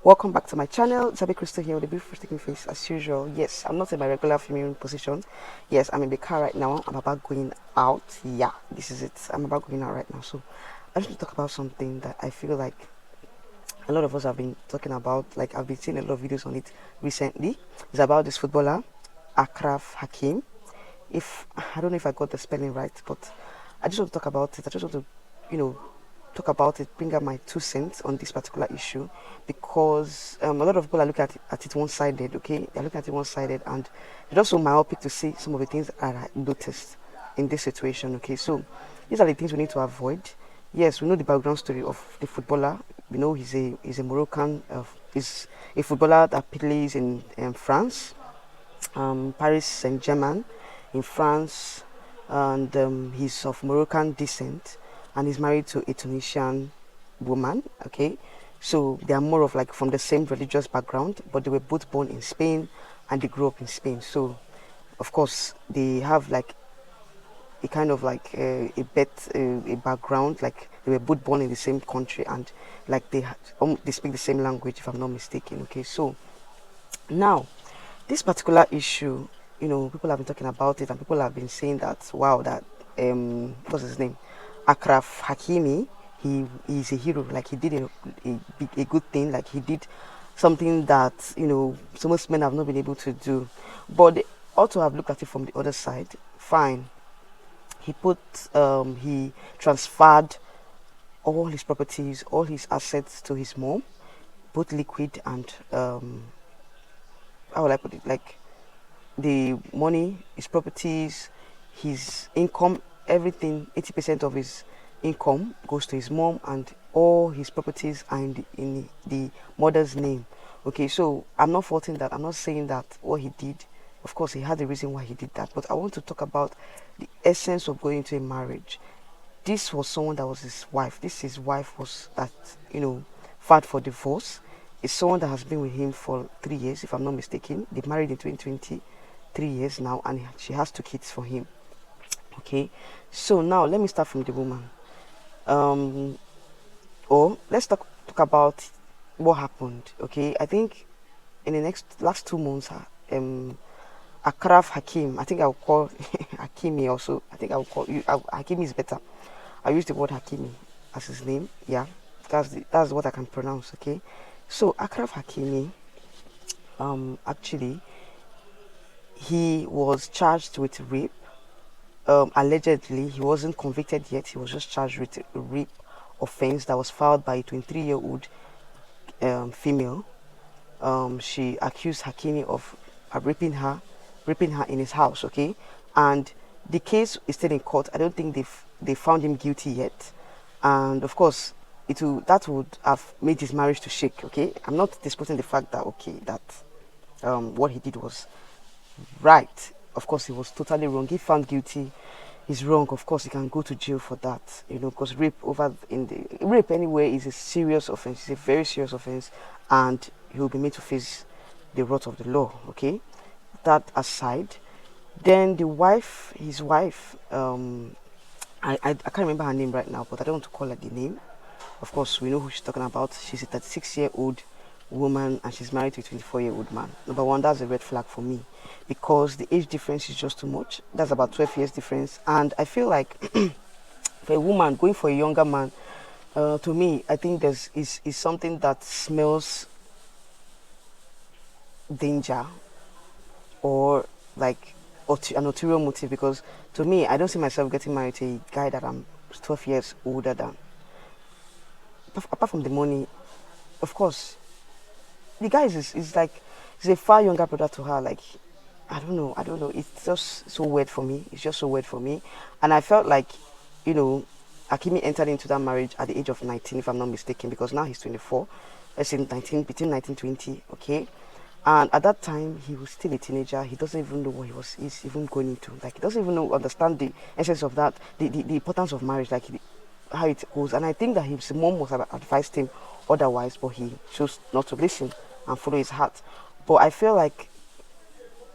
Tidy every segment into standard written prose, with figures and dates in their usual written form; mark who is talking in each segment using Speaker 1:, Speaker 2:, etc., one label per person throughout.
Speaker 1: Welcome back to my channel. Zabi Crystal here with a beautiful sticking face as usual. Yes, I'm not in my regular filming position. Yes, I'm in the car right now. I'm about going out. Yeah, this is it. I'm about going out right now. So I just want to talk about something that I feel like a lot of us have been talking about. Like I've been seeing a lot of videos on it recently. It's about this footballer, Achraf Hakim. If I don't know if I got the spelling right, but I just want to talk about it. I just want to, talk about it, bring up my 2 cents on this particular issue, because a lot of people are looking at it one-sided. Okay, they're looking at it one-sided, and they're also myopic to see some of the things that I noticed in this situation. Okay, so these are the things we need to avoid. Yes, we know the background story of the footballer. We know he's a Moroccan. He's a footballer that plays in France, Paris Saint-Germain in France, and he's of Moroccan descent, and he's married to a Tunisian woman. Okay, so they are more of like from the same religious background, but they were both born in Spain and they grew up in Spain. So of course they have like a kind of like a background, like they were both born in the same country, and like they speak the same language, if I'm not mistaken. Okay, so now this particular issue, people have been talking about it, and people have been saying that wow, that what's his name, Achraf Hakimi, he's a hero. Like he did a good thing. Like he did something that so most men have not been able to do. But they also have looked at it from the other side. Fine, he transferred all his properties, all his assets to his mom, both liquid and how would I put it, like the money, his properties, his income, everything. 80% of his income goes to his mom, and all his properties are in the mother's name. Okay, so I'm not faulting that. I'm not saying that what he did, of course he had a reason why he did that, but I want to talk about the essence of going into a marriage. This was someone that was his wife. His wife was that filed for divorce. It's someone that has been with him for 3 years, if I'm not mistaken. They married in 2020, 3 years now, and she has 2 kids for him. Okay, so now let me start from the woman. Or let's talk about what happened. Okay, I think in the last 2 months, Achraf Hakim, I think I'll call Hakimi also. I think I'll call you Hakimi is better. I use the word Hakimi as his name. Yeah, that's what I can pronounce. Okay, so Achraf Hakimi, actually, he was charged with rape. Allegedly, he wasn't convicted yet. He was just charged with a rape offense that was filed by a 23-year-old female. She accused Hakimi of raping her in his house. Okay, and the case is still in court. I don't think they found him guilty yet, and of course that would have made his marriage to shake. Okay, I'm not disputing the fact that what he did was right. Of course he was totally wrong. If found guilty, he's wrong. Of course he can go to jail for that, because rape anyway is a serious offense. It's a very serious offense, and he will be made to face the wrath of the law. Okay, that aside, then his wife, I can't remember her name right now, but I don't want to call her the name. Of course, we know who she's talking about. She's a 36-year-old woman, and she's married to a 24-year-old man. Number one, that's a red flag for me, because the age difference is just too much. That's about 12 years difference, and I feel like for a woman going for a younger man, to me, I think is something that smells danger, or like an ulterior motive, because to me, I don't see myself getting married to a guy that I'm 12 years older than. Apart from the money, of course, the guy is like, he's a far younger brother to her. Like, I don't know. It's just so weird for me. It's just so weird for me. And I felt like, Akimi entered into that marriage at the age of 19, if I'm not mistaken, because now he's 24. Let's say 19, between 19 20, okay? And at that time, he was still a teenager. He doesn't even know what he's even going into. Like, he doesn't even understand the essence of that, the importance of marriage, like how it goes. And I think that his mom must have advised him otherwise, but he chose not to listen and follow his heart. But I feel like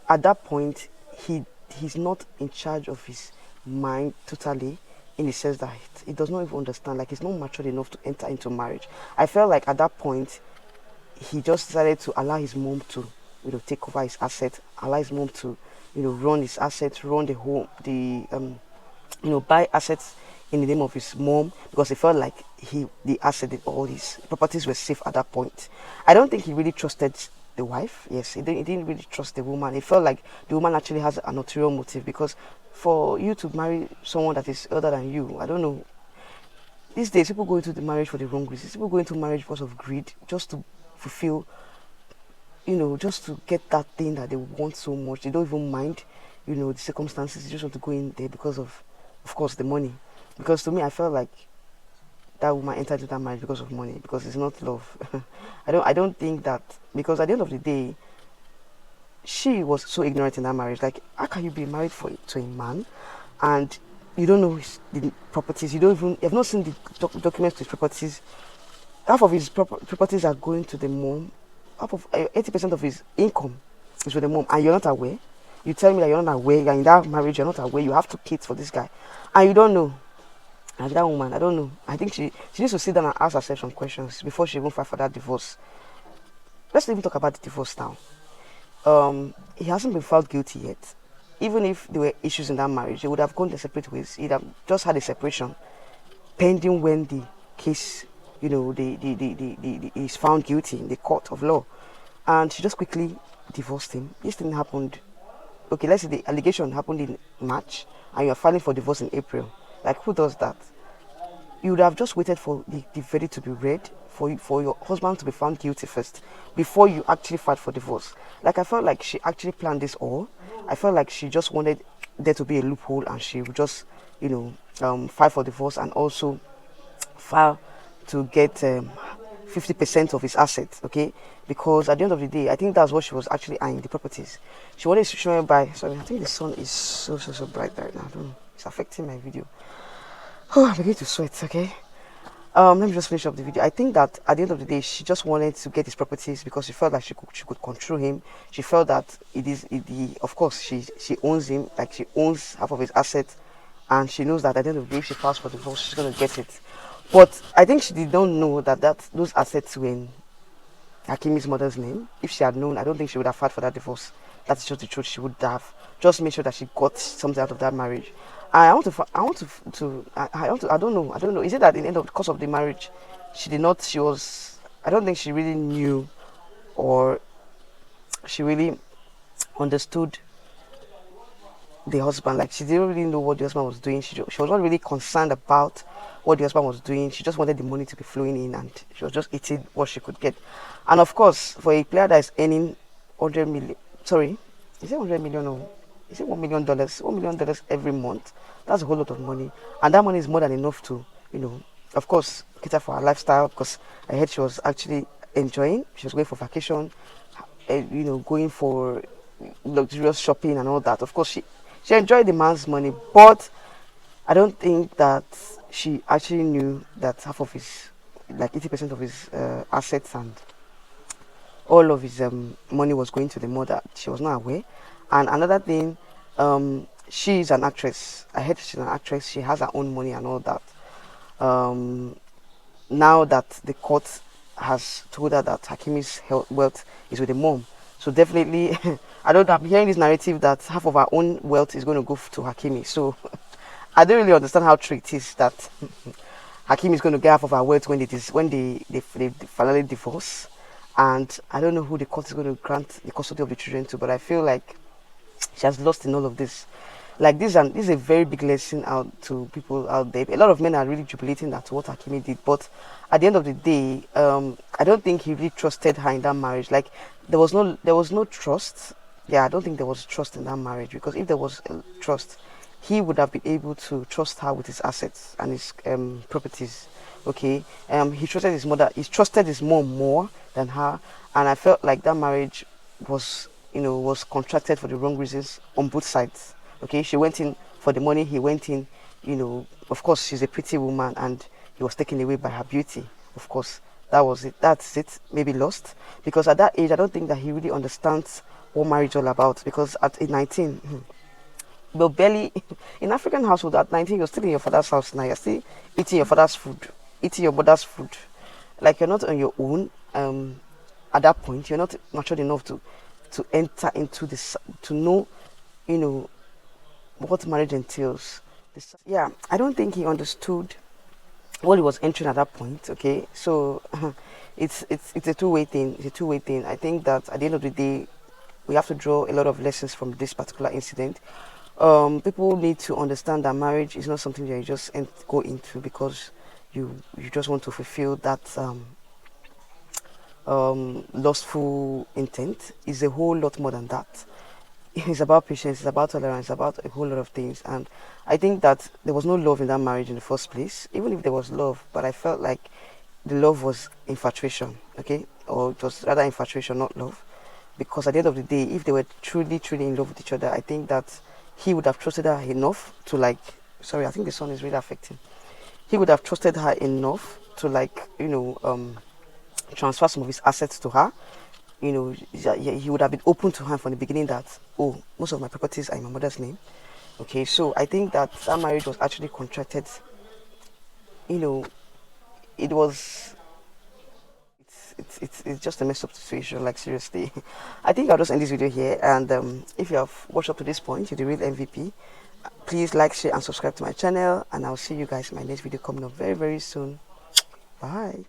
Speaker 1: at that point, he's not in charge of his mind totally, in the sense that he does not even understand. Like, he's not mature enough to enter into marriage. I felt like at that point, he just decided to allow his mom to, take over his asset, allow his mom to, run his assets, run the home, buy assets in the name of his mom, because he felt like the asset, all his properties were safe at that point. I don't think he really trusted the wife. Yes, he didn't really trust the woman. He felt like the woman actually has an ulterior motive, because for you to marry someone that is older than you, I don't know. These days, people go into the marriage for the wrong reasons. People go into marriage because of greed, just to fulfill, just to get that thing that they want so much. They don't even mind, the circumstances. They just want to go in there because of course, the money. Because to me, I felt like that woman entered into that marriage because of money, because it's not love. I don't think that, because at the end of the day, she was so ignorant in that marriage. Like, how can you be married to a man and you don't know the properties? You have not seen the documents to his properties. Half of his properties are going to the mom. Half of 80% of his income is with the mom, and you're not aware. You tell me that you're not aware. You're in that marriage. You're not aware. You have 2 kids for this guy, and you don't know. Like, that woman, I don't know. I think she needs to sit down and ask herself some questions before she even fight for that divorce. Let's even talk about the divorce now. He hasn't been found guilty yet. Even if there were issues in that marriage, they would have gone their separate ways. He'd have just had a separation pending when the case, he's found guilty in the court of law. And she just quickly divorced him. This thing happened. Okay, let's say the allegation happened in March and you're filing for divorce in April. Like, who does that? You would have just waited for the verdict to be read, for your husband to be found guilty first, before you actually fight for divorce. Like, I felt like she actually planned this all. I felt like she just wanted there to be a loophole, and she would just, fight for divorce, and also file to get 50% of his assets, okay? Because at the end of the day, I think that's what she was actually eyeing, the properties. She wanted to show me by, sorry, I think the sun is so bright right now. I don't know, it's affecting my video. Oh, I'm beginning to sweat, okay? Let me just finish up the video. I think that at the end of the day, she just wanted to get his properties because she felt like she could control him. She felt that of course, she owns him, like she owns half of his assets, and she knows that at the end of the day, if she files for divorce, she's going to get it. But I think she did not know that those assets were in Hakimi's mother's name. If she had known, I don't think she would have filed for that divorce. That's just the truth. She would have just made sure that she got something out of that marriage. I don't know. Is it that in the end of the course of the marriage, I don't think she really knew, or she really understood the husband. Like, she didn't really know what the husband was doing. She was not really concerned about what the husband was doing. She just wanted the money to be flowing in, and she was just eating what she could get. And of course, for a player that is earning 100 million, sorry, is it 100 million or is it $1 million? $1 million every month. That's a whole lot of money, and that money is more than enough to, of course, cater for her lifestyle. Because I heard she was actually enjoying. She was going for vacation, going for luxurious shopping and all that. Of course, she enjoyed the man's money, but I don't think that she actually knew that half of his, like 80% of his assets and all of his money was going to the mother. She was not aware. And another thing, she's an actress. I heard she's an actress. She has her own money and all that. Now that the court has told her that Hakimi's wealth is with the mom, so definitely, I'm hearing this narrative that half of her own wealth is going to go to Hakimi. So I don't really understand how true it is that Hakimi is going to get half of her wealth when they finally divorce. And I don't know who the court is going to grant the custody of the children to, but I feel like she has lost in all of this. Like, this is a very big lesson out to people out there. A lot of men are really jubilating at what Hakimi did, but at the end of the day, I don't think he really trusted her in that marriage. Like, there was no trust. Yeah, I don't think there was trust in that marriage, because if there was trust, he would have been able to trust her with his assets and his properties. Okay, he trusted his mother. He trusted his mom more than her, and I felt like that marriage was contracted for the wrong reasons on both sides. Okay, she went in for the money. He went in, of course, she's a pretty woman, and he was taken away by her beauty. Of course, that was it. That's it. Maybe lost, because at that age, I don't think that he really understands what marriage is all about. Because at 19. But barely in African household at 19, you're still in your father's house now. You're still eating your father's food, eating your mother's food. Like, you're not on your own. at that point, you're not matured enough to enter into this, to know, you know, what marriage entails. Yeah, I don't think he understood what he was entering at that point. Okay, so it's a two-way thing. It's a two-way thing. I think that at the end of the day, we have to draw a lot of lessons from this particular incident. People need to understand that marriage is not something that you just go into because you just want to fulfill that lustful intent. Is a whole lot more than that. It's about patience, it's about tolerance, it's about a whole lot of things. And I think that there was no love in that marriage in the first place, even if there was love. But I felt like the love was infatuation, okay, or it was rather infatuation, not love. Because at the end of the day, if they were truly in love with each other, I think that he would have trusted her enough to, like, sorry, I think the sun is really affecting. He would have trusted her enough to, like, transfer some of his assets to her. He would have been open to her from the beginning that, oh, most of my properties are in my mother's name. Okay, so I think that marriage was actually contracted. It was, it's just a messed up situation, like, seriously. I think I'll just end this video here, and if you have watched up to this point, you're the real MVP. Please like, share, and subscribe to my channel, and I'll see you guys in my next video coming up very, very soon. Bye.